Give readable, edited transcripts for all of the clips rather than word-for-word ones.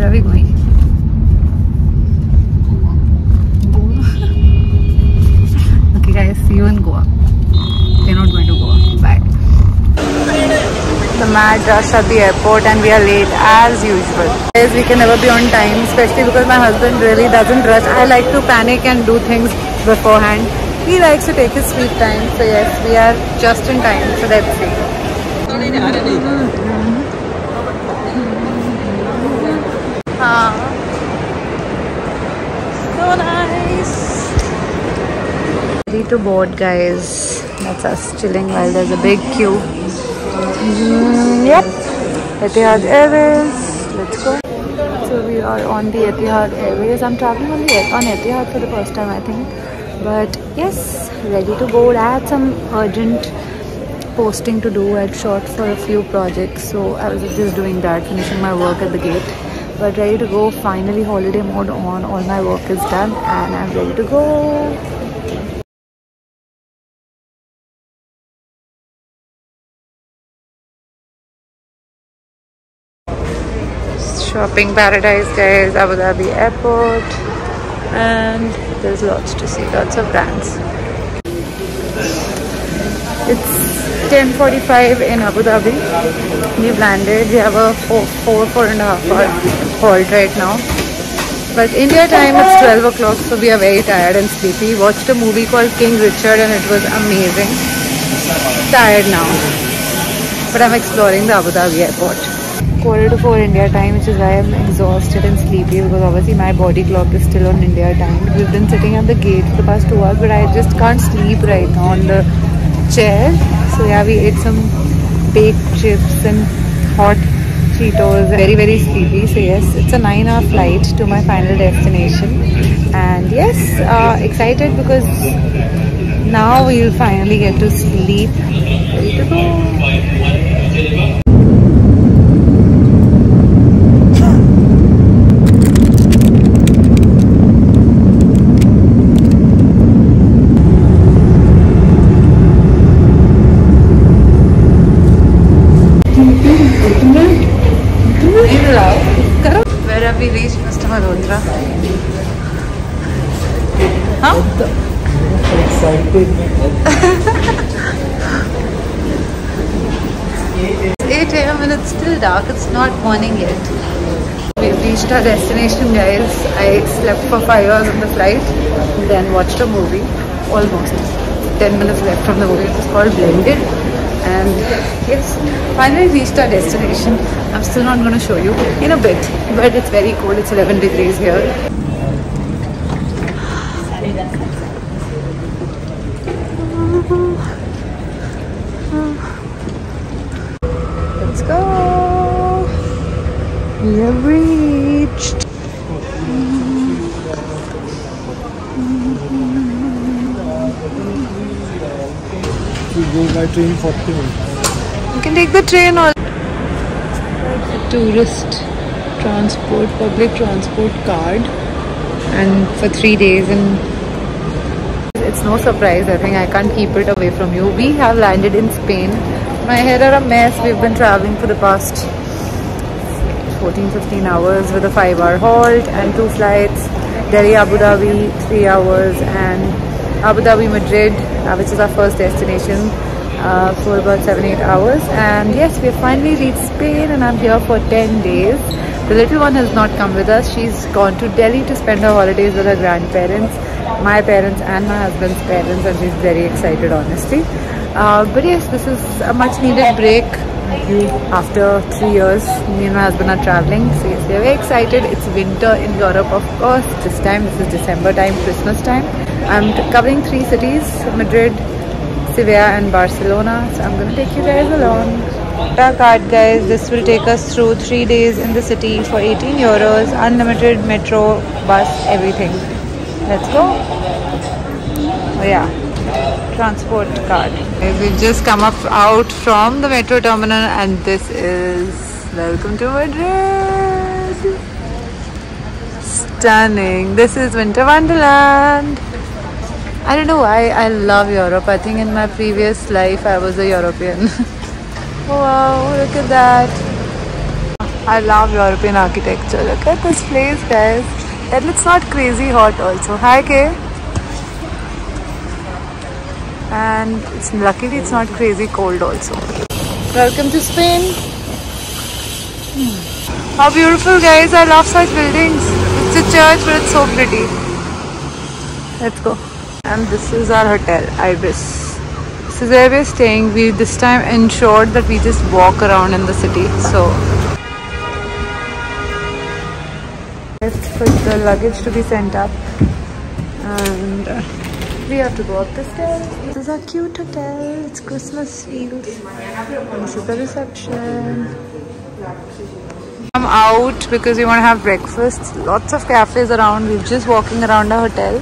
Where are we going? Okay guys, see you in Goa. We're not going to Goa. Bye. The mad rush at the airport and we are late as usual. Guys, we can never be on time, especially because my husband really doesn't rush. I like to panic and do things beforehand. He likes to take his sweet time. So yes, we are just in time. So let's see. So nice. Ready to board, guys. That's us chilling while there's a big queue. Yep, Etihad Airways. Let's go. So we are on the Etihad Airways. I'm traveling on Etihad for the first time, I think. But yes, ready to board. I had some urgent posting to do. I'd shot for a few projects, so I was just doing that, finishing my work at the gate. But ready to go. Finally, holiday mode on. All my work is done, and I'm ready to go. Shopping paradise, guys. Abu Dhabi airport, and there's lots to see, lots of brands. It's 10:45 in Abu Dhabi. We've landed. We have a 4.5 hour halt right now, but India time it's 12 o'clock, so we are very tired and sleepy. Watched a movie called King Richard and it was amazing. Tired now, but I'm exploring the Abu Dhabi airport. 4:45 India time, which is why I'm exhausted and sleepy, because obviously my body clock is still on India time. We've been sitting at the gate for the past 2 hours, but I just can't sleep right now on the chair. So yeah, we ate some baked chips and hot Cheetos. Very, very sleepy. So yes, it's a 9-hour flight to my final destination. And yes, excited because now we'll finally get to sleep. Ready to go. Where have we reached, Mr. Malhotra? Huh? Excited. It's 8 AM and it's still dark. It's not morning yet. We've reached our destination, guys. I slept for 5 hours on the flight, then watched a movie. Almost 10 minutes left from the movie. It was called Blended. And yes, finally reached our destination. I'm still not going to show you in a bit, but it's very cold. It's 11 degrees here. Let's go. We have reached. We go by train 40 minutes. You can take the train or tourist transport, public transport card, and for 3 days. And it's no surprise, I think I can't keep it away from you. We have landed in Spain. My hair are a mess. We've been traveling for the past 14-15 hours with a 5-hour halt and 2 flights. Delhi Abu Dhabi 3 hours, and Abu Dhabi Madrid, which is our first destination, for about 7-8 hours. And yes, we have finally reached Spain, and I'm here for 10 days. The little one has not come with us. She's gone to Delhi to spend her holidays with her grandparents, my parents and my husband's parents, and she's very excited, honestly. But yes, this is a much needed break after 3 years. Me and my husband are traveling, so yes, we're very excited. It's winter in Europe, of course. This is December time, Christmas time. I'm covering 3 cities: Madrid, Sevilla and Barcelona. So I'm going to take you guys along. Our card, guys. This will take us through 3 days in the city for 18 euros, unlimited metro, bus, everything. Let's go. Oh yeah, transport card. We've just come out from the metro terminal, and this is welcome to Madrid. Stunning. This is Winter Wonderland. I don't know why I love Europe. I think in my previous life I was a European. Wow, look at that. I love European architecture. Look at this place, guys. And it's not crazy hot also. Hi, Kay. And luckily it's not crazy cold also. Welcome to Spain. How beautiful, guys. I love such buildings. It's a church, but it's so pretty. Let's go. And this is our hotel, Ibis. This is where we're staying. We this time ensured that we just walk around in the city. So left for the luggage to be sent up, and we have to go up the stairs. This is our cute hotel. It's Christmas field. This is the reception. I'm out because we want to have breakfast. Lots of cafes around. We're just walking around our hotel.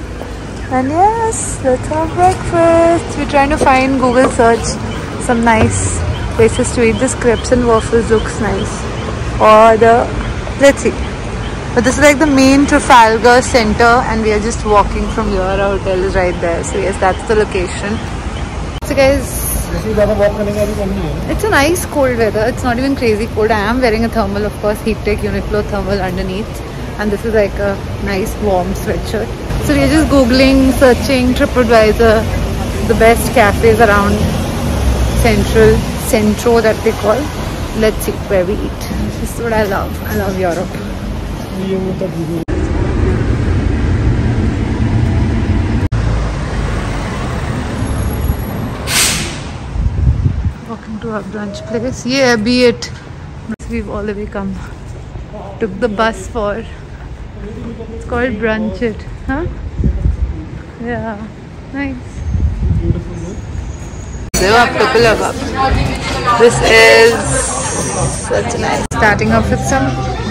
And yes, let's have breakfast. We're trying to find Google search some nice places to eat. This crepes and waffles looks nice. Or let's see. But this is like the main Trafalgar Center, and we are just walking from here. Our hotel is right there. So yes, that's the location. So guys, it's a nice cold weather. It's not even crazy cold. I am wearing a thermal, of course, Heat Tech Uniqlo thermal underneath. And this is like a nice warm sweatshirt. So we are just googling, searching TripAdvisor, the best cafes around Centro that they call. Let's see where we eat. This is what I love. I love Europe. Walking to our brunch place. Yeah, be it. We've all the way come. Took the bus for. It's called Brunch It. Huh? Yeah. Nice. This is such a nice. Starting off with some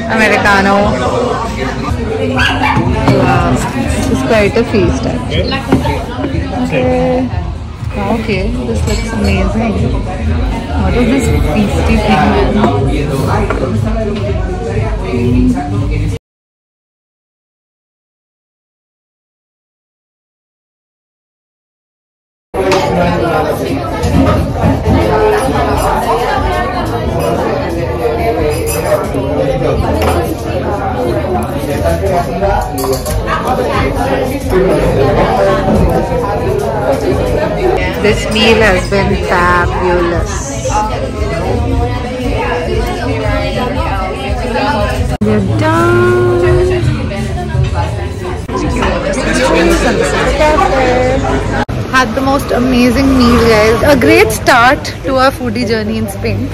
Americano. Wow. This is quite a feast actually. Okay. Okay, this looks amazing. What is this feasty thing? This meal has been fabulous. We're done. Had the most amazing meal, guys. A great start to our foodie journey in Spain.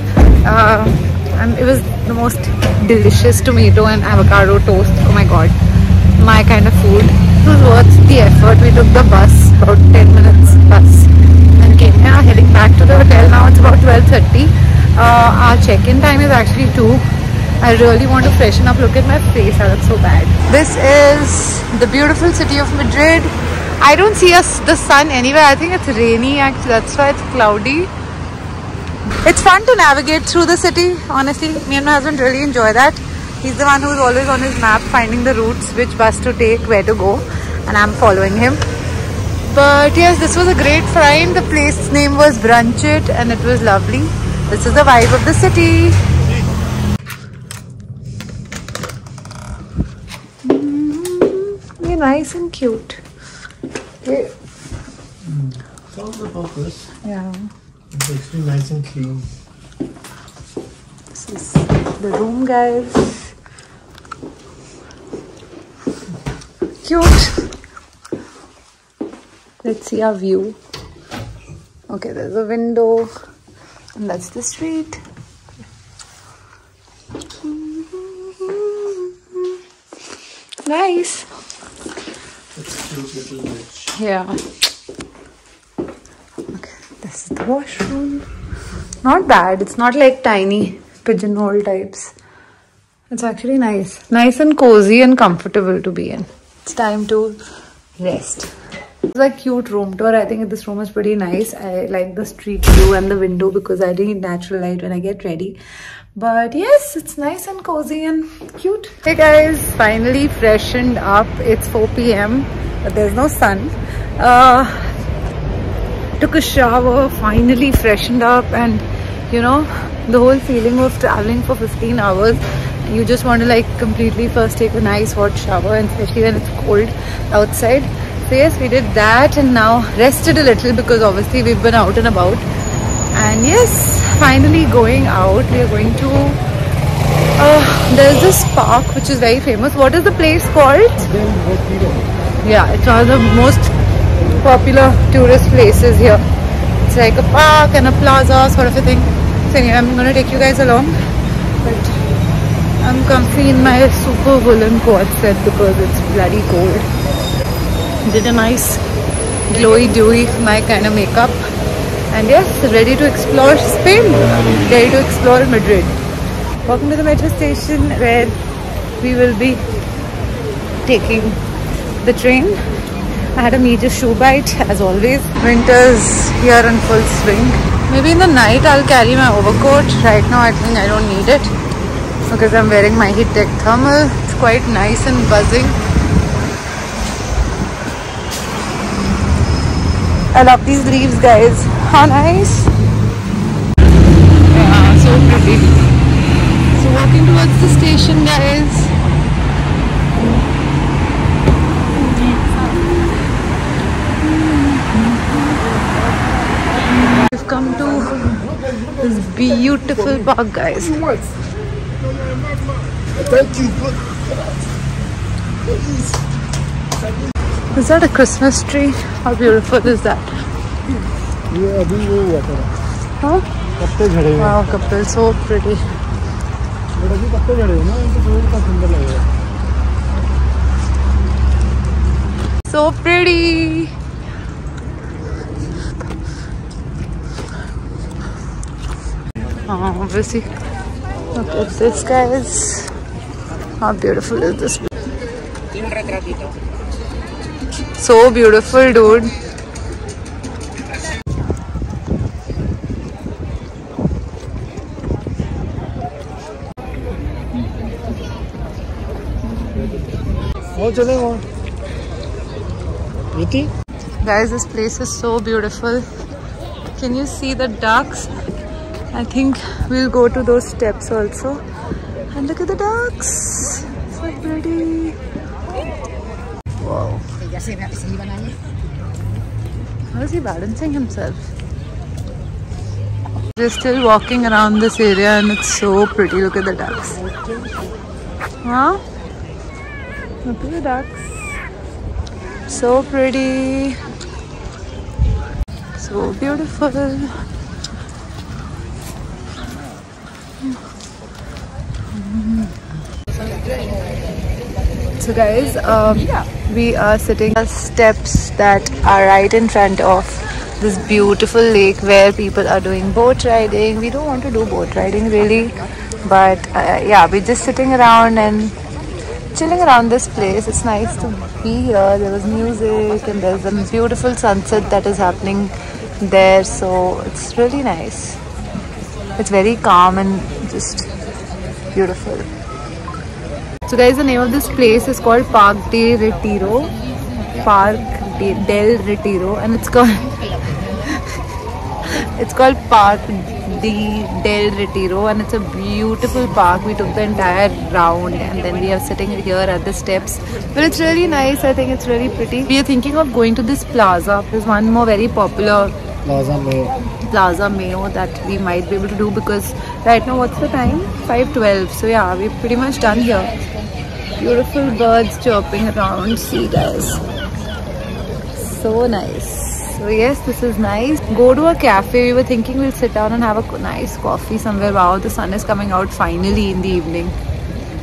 And it was the most delicious tomato and avocado toast. Oh my god, my kind of food. It was worth the effort. We took the bus, about 10 minutes bus, and came here, heading back to the hotel. Now it's about 12:30. Our check-in time is actually 2. I really want to freshen up. Look at my face, I look so bad. This is the beautiful city of Madrid. I don't see the sun anywhere. I think it's rainy actually, that's why it's cloudy. It's fun to navigate through the city, honestly. Me and my husband really enjoy that. He's the one who's always on his map finding the routes, which bus to take, where to go, and I'm following him. But yes, this was a great find. The place's name was Brunch It, and it was lovely. This is the vibe of the city. You're nice and cute. Okay. Sounds about this. Yeah. It's actually nice and clean. This is the room, guys. Cute. Let's see our view. Okay, there's a window, and that's the street. Nice. It's a cute little bridge. Yeah. Okay, this is the washroom. Not bad. It's not like tiny pigeonhole types. It's actually nice. Nice and cozy and comfortable to be in. It's time to rest. It's a cute room tour. I think this room is pretty nice. I like the street view and the window because I need natural light when I get ready. But yes, it's nice and cozy and cute. Hey guys, finally freshened up. It's 4 PM, but there's no sun. Took a shower, finally freshened up, and you know, the whole feeling of traveling for 15 hours You just want to like completely first take a nice hot shower, and especially when it's cold outside. So yes, we did that and now rested a little because obviously we've been out and about. And yes, finally going out. We are going to there's this park which is very famous. What is the place called? Retiro. Yeah, it's one of the most popular tourist places here. It's like a park and a plaza sort of a thing. So anyway, I'm gonna take you guys along, but I'm comfy in my super woolen coat set because it's bloody cold. Did a nice glowy dewy my kind of makeup, and yes, ready to explore Spain, ready to explore Madrid. Walking to the metro station where we will be taking the train. I had a major shoe bite as always. Winter's here in full swing. Maybe in the night I'll carry my overcoat. Right now I think I don't need it because I'm wearing my heat tech thermal. It's quite nice and buzzing. I love these leaves, guys. How nice. Yeah, so pretty. So walking towards the station, guys. We've come to this beautiful park, guys. Is that a Christmas tree? How beautiful is that? Huh? Wow, couple, so pretty. So pretty. Obviously, look at this, guys. How beautiful is this? So beautiful, dude. Guys, this place is so beautiful. Can you see the ducks? I think we'll go to those steps also. And look at the ducks. So pretty. Wow. How is he balancing himself? We're still walking around this area and it's so pretty. Look at the ducks. Huh? Look at the ducks. So pretty. So beautiful. So guys, we are sitting on steps that are right in front of this beautiful lake where people are doing boat riding. We don't want to do boat riding really, but yeah, we're just sitting around and chilling around this place. It's nice to be here. There was music and there's a beautiful sunset that is happening there, so it's really nice. It's very calm and just beautiful. So guys, the name of this place is called Parque del Retiro, and it's called Parque del Retiro, and it's a beautiful park. We took the entire round and then we are sitting here at the steps, but it's really nice. I think it's really pretty. We are thinking of going to this plaza. There's one more very popular Plaza Mayo that we might be able to do, because right now what's the time? 5:12. So yeah, we're pretty much done here. Beautiful birds chirping around. See guys, so nice. So yes, this is nice. Go to a cafe. We were thinking we'll sit down and have a nice coffee somewhere. Wow, the sun is coming out finally in the evening.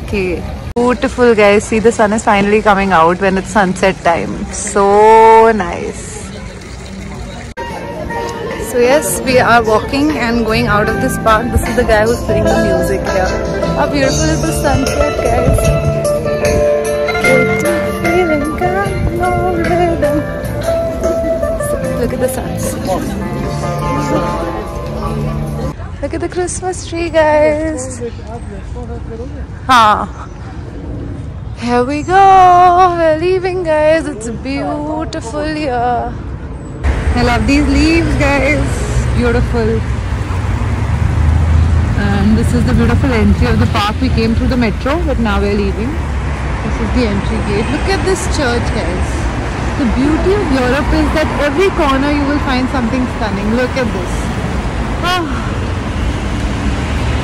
Okay, beautiful guys. See, the sun is finally coming out when it's sunset time. So nice. So yes, we are walking and going out of this park. This is the guy who's playing the music here. How beautiful is the sunset, guys. Look at the sunset. Look at the Christmas tree, guys. Here we go. We're leaving, guys. It's beautiful here. I love these leaves, guys. Beautiful. And this is the beautiful entry of the park. We came through the metro, but now we're leaving. This is the entry gate. Look at this church, guys. The beauty of Europe is that every corner you will find something stunning. Look at this. Oh,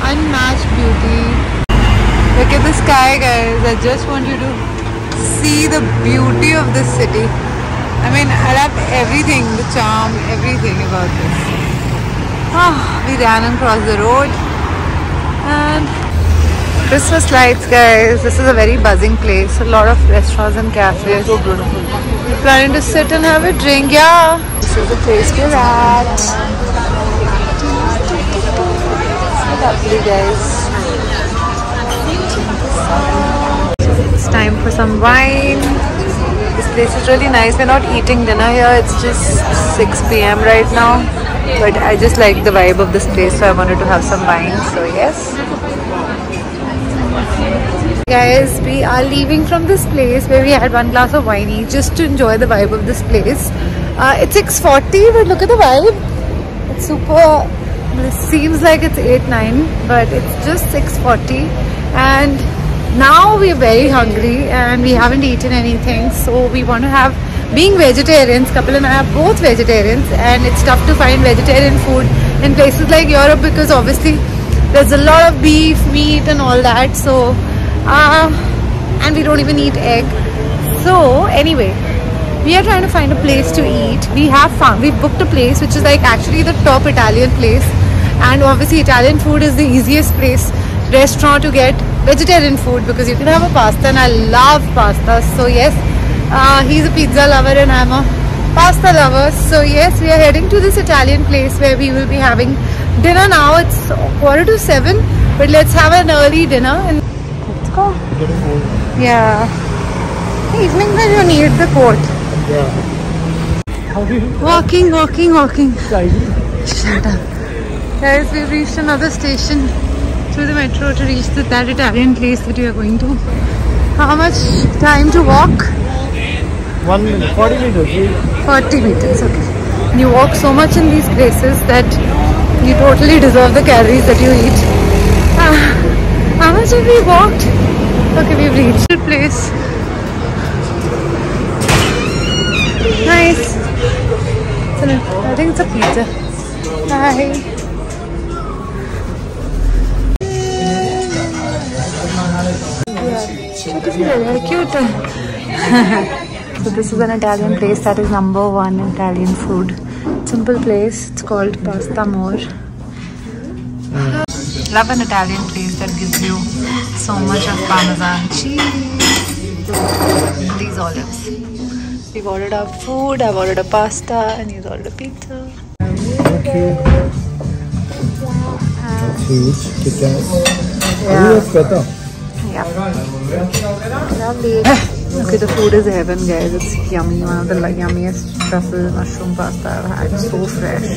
unmatched beauty. Look at the sky, guys. I just want you to see the beauty of this city. I mean, I love everything, the charm, everything about this. Oh, we ran across the road. And Christmas lights, guys. This is a very buzzing place. A lot of restaurants and cafes. So beautiful. We're planning to sit and have a drink. Yeah. This is the place we're at. So lovely, guys. It's time for some wine. This place is really nice. We're not eating dinner here. It's just 6 p.m. right now. But I just like the vibe of this place, so I wanted to have some wine. So yes. Guys, we are leaving from this place where we had one glass of wine each just to enjoy the vibe of this place. It's 6:40, but look at the vibe. It's super. It seems like it's 8-9, but it's just 6:40, and now we're very hungry and we haven't eaten anything. So we want to have, being vegetarians, Kapil and I are both vegetarians, and it's tough to find vegetarian food in places like Europe because obviously there's a lot of beef, meat and all that. So and we don't even eat egg. So anyway, we are trying to find a place to eat. We've booked a place which is like actually the top Italian place, and obviously Italian food is the easiest restaurant to get vegetarian food because you can have a pasta, and I love pasta. So yes, he's a pizza lover and I'm a pasta lover. So yes, we are heading to this Italian place where we will be having dinner now. It's 6:45, but let's have an early dinner and let's go. Yeah, evening when you need the coat. Yeah. Walking. Shut up. Guys, we've reached another station through the metro to reach that Italian place that we are going to. How much time to walk? 1 minute, 40 meters. 40 meters, okay. And you walk so much in these places that you totally deserve the calories that you eat. How much have we walked? Okay, we've reached the place. Nice. I think it's a pizza. Hi. Very cute. So this is an Italian place that is #1 in Italian food. Simple place. It's called Pasta More. Love an Italian place that gives you so much of Parmesan cheese. These olives. We've ordered our food. I've ordered a pasta and he's ordered a pizza. Thank you. Huge. Kit Kat. Yeah. Yeah. Lovely. Okay, the food is heaven, guys. It's yummy. One of the yummiest truffle mushroom pasta I've had. So fresh.